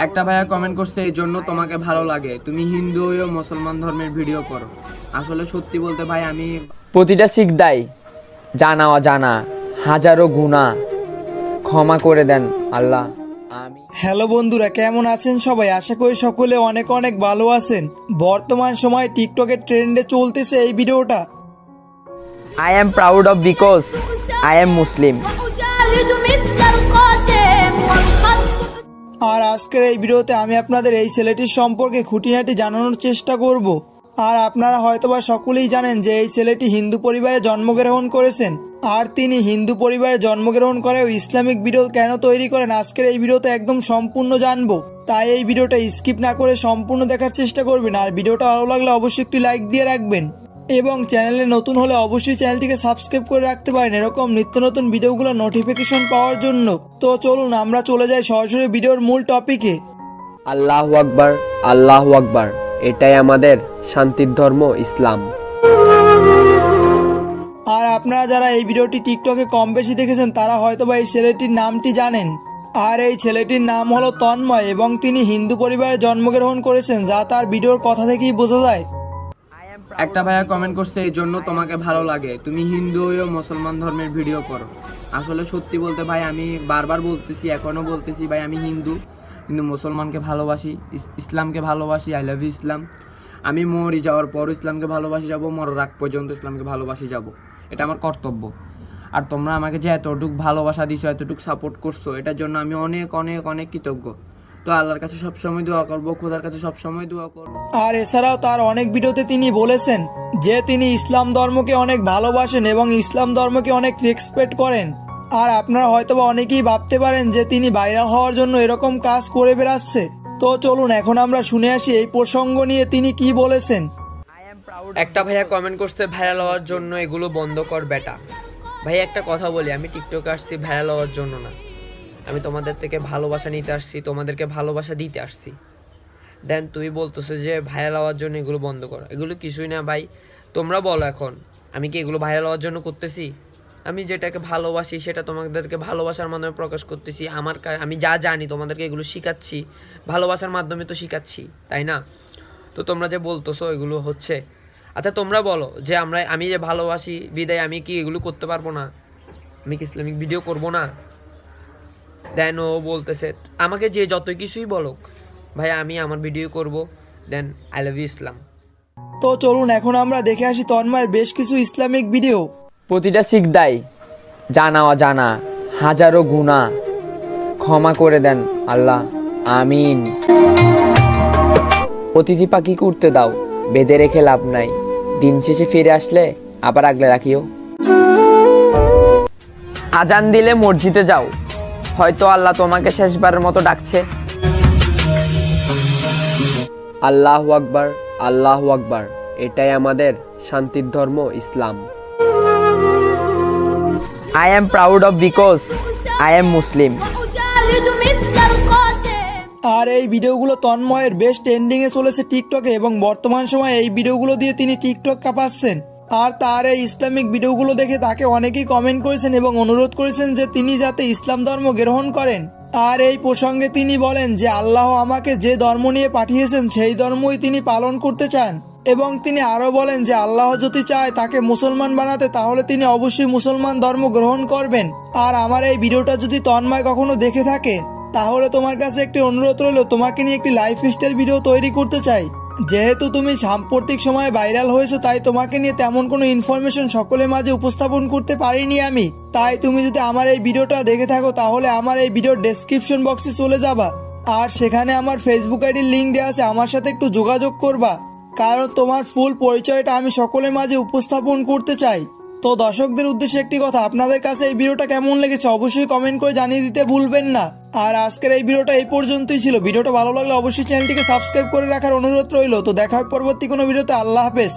একটা ভাইয়া কমেন্ট করছে এই জন্য তোমাকে ভালো লাগে, তুমি হিন্দু হয়েও মুসলমান ধর্মের ভিডিও করো। আসলে সত্যি বলতে ভাই আমি প্রতিটা সিজদায় জানা অজানা হাজারো গুনাহ ক্ষমা করে দেন আল্লাহ। হ্যালো বন্ধুরা, কেমন আছেন সবাই? আশা করি সকলে অনেক অনেক ভালো আছেন। বর্তমান সময়ে টিকটকের ট্রেন্ডে চলতেছে এই ভিডিওটা। I am proud of because I am Muslim. আর আজকের এই ভিডিওতে আমি আপনাদের এই ছেলেটির সম্পর্কে খুঁটিনাটি জানানোর চেষ্টা করব। আর আপনারা হয়তোবা সকলেই জানেন যে এই ছেলেটি হিন্দু পরিবারে জন্মগ্রহণ করেছেন। আর তিনি হিন্দু পরিবারে জন্মগ্রহণ করেও ইসলামিক ভিডিও কেন তৈরি করেন আজকের এই ভিডিওতে একদম সম্পূর্ণ জানবো। তাই এই ভিডিওটা স্কিপ না করে সম্পূর্ণ দেখার চেষ্টা করবেন। আর ভিডিওটা ভালো লাগলে অবশ্যই একটি লাইক দিয়ে রাখবেন এবং চ্যানেলে নতুন হলে অবশ্যই চ্যানেলটিকে সাবস্ক্রাইব করে রাখতে পারেন এরকম নিত্য নতুন ভিডিওগুলো নোটিফিকেশন পাওয়ার জন্য। তো চলুন আমরা চলে যাই সরাসরি ভিডিওর মূল টপিকে। আল্লাহু আকবার, আল্লাহু আকবার, এটাই আমাদের শান্তির ধর্ম ইসলাম। আর আপনারা যারা এই ভিডিওটি টিকটকে কম বেশি দেখেছেন তারা হয়তোবা এই ছেলেটির নামটি জানেন। আর এই ছেলেটির নাম হলো তন্ময় এবং তিনি হিন্দু পরিবারে জন্মগ্রহণ করেছেন, যা তার ভিডিওর কথা থেকেই বোঝা যায়। একটা ভাইয়া কমেন্ট করছে এই জন্য তোমাকে ভালো লাগে, তুমি হিন্দু হয়েও মুসলমান ধর্মের ভিডিও করো। আসলে সত্যি বলতে ভাই আমি বারবার বলতেছি, এখনো বলতেছি ভাই আমি হিন্দু, কিন্তু মুসলমানকে ভালোবাসি, ইসলামকে ভালোবাসি। আই লাভ ইউ ইসলাম। আমি মরি যাওয়ার পর ইসলামকে ভালোবাসি যাব, মরার আগ পর্যন্ত ইসলামকে ভালোবাসি যাব, এটা আমার কর্তব্য। আর তোমরা আমাকে যে এতটুকু ভালোবাসা দিছো, এতটুকু সাপোর্ট করছো, এটার জন্য আমি অনেক অনেক অনেক কৃতজ্ঞ। তো আল্লাহর কাছে সবসময় দোয়া করবো, খোদার কাছে সবসময় দোয়া করবো। আর এছাড়াও তার অনেক ভিডিওতে তিনি বলেছেন যে তিনি ইসলাম ধর্মকে অনেক ভালোবাসেন এবং ইসলাম ধর্মকে অনেক রেসপেক্ট করেন। আর আপনারা হয়তোবা অনেকেই ভাবতে পারেন যে তিনি ভাইরাল হওয়ার জন্য এরকম কাজ করে বেড়াচ্ছে। তো চলুন এখন আমরা শুনে আসি এই প্রসঙ্গ নিয়ে তিনি কি বলেছেন। একটা ভাইয়া কমেন্ট করছে ভাইরাল হওয়ার জন্য এগুলো বন্ধ কর বেটা। ভাই একটা কথা বলি, আমি টিকটকে আসছি ভাইরাল হওয়ার জন্য না, আমি তোমাদের থেকে ভালোবাসা নিতে আসছি, তোমাদেরকে ভালোবাসা দিতে আসছি। দেন তুমি বলতেছো যে ভাইরাল হওয়ার জন্য এগুলো বন্ধ করো, এগুলো কিছুই না ভাই। তোমরা বলো এখন আমি কি এগুলো ভাইরাল হওয়ার জন্য করতেছি? আমি যেটাকে ভালোবাসি সেটা তোমাদেরকে ভালোবাসার মাধ্যমে প্রকাশ করতেছি। আমি যা জানি তোমাদেরকে এগুলো শিখাচ্ছি, ভালোবাসার মাধ্যমে তো শিখাচ্ছি, তাই না? তো তোমরা যে বলতেছো এগুলো হচ্ছে, আচ্ছা তোমরা বলো যে আমি যে ভালোবাসি বিদায় আমি কি এগুলো করতে পারবো না? আমি কি ইসলামিক ভিডিও করবো না? দেন ও বলতেছে আমাকে যে যত কিছুই বলুক ভাই আমি আমার ভিডিও করব। দেন আই লাভ ইউ ইসলাম। তো চলুন এখন আমরা দেখে আসি তন্ময়ের বেশ কিছু ইসলামিক ভিডিও। প্রতিটা সিজদায় জানা অজানা হাজারো গুনাহ ক্ষমা করে দেন আল্লাহ, আমিন। অতিথি পাখি করতে দাও, বেঁধে রেখে লাভ নাই, দিন শেষে ফিরে আসলে আবার আগলে রাখিও। আজান দিলে মসজিদে যাও, হয়তো আল্লাহ তোমাকে শেষবারের মতো ডাকছে। আল্লাহু আকবার, আল্লাহু আকবার, এটাই আমাদের শান্তির ধর্ম ইসলাম। I am proud of because I am Muslim. আর এই ভিডিওগুলো তন্ময়ের বেশ ট্রেন্ডিং এ চলেছে টিকটকে এবং বর্তমান সময়ে এই ভিডিওগুলো দিয়ে তিনি টিকটক কাঁপাচ্ছেন। আর তার এই ইসলামিক ভিডিওগুলো দেখে তাকে অনেকেই কমেন্ট করেছেন এবং অনুরোধ করেছেন যে তিনি যাতে ইসলাম ধর্ম গ্রহণ করেন। আর এই প্রসঙ্গে তিনি বলেন যে আল্লাহ আমাকে যে ধর্ম নিয়ে পাঠিয়েছেন সেই ধর্মই তিনি পালন করতে চান। এবং তিনি আরো বলেন যে আল্লাহ যদি চায় তাকে মুসলমান বানাতে তাহলে তিনি অবশ্যই মুসলমান ধর্ম গ্রহণ করবেন। আর আমার এই ভিডিওটা যদি তন্ময় কখনো দেখে থাকে তাহলে তোমার কাছে একটি অনুরোধ রইল, তোমাকে নিয়ে একটি লাইফস্টাইল ভিডিও তৈরি করতে চাই। যেহেতু তুমি সাম্প্রতিক সময়ে ভাইরাল হয়েছো তাই তোমাকে নিয়ে তেমন কোনো ইনফরমেশন সকলের মাঝে উপস্থাপন করতে পারিনি আমি। তাই তুমি যদি আমার এই ভিডিওটা দেখে থাকো তাহলে আমার এই ভিডিওর ডেসক্রিপশন বক্সে চলে যাবা, আর সেখানে আমার ফেসবুক আইডির লিঙ্ক দেওয়া আছে, আমার সাথে একটু যোগাযোগ করবা, কারণ তোমার ফুল পরিচয়টা আমি সকলের মাঝে উপস্থাপন করতে চাই। তো দর্শকদের উদ্দেশ্যে একটি কথা, আপনাদের কাছে এই ভিডিওটা কেমন লেগেছে অবশ্যই কমেন্ট করে জানিয়ে দিতে ভুলবেন না। আর আজকের এই ভিডিওটা এই পর্যন্তই ছিল। ভিডিওটা ভালো লাগলে অবশ্যই চ্যানেলটিকে সাবস্ক্রাইব করে রাখার অনুরোধ রইল। তো দেখা হবে পরবর্তী কোনো ভিডিওতে। আল্লাহ হাফেজ।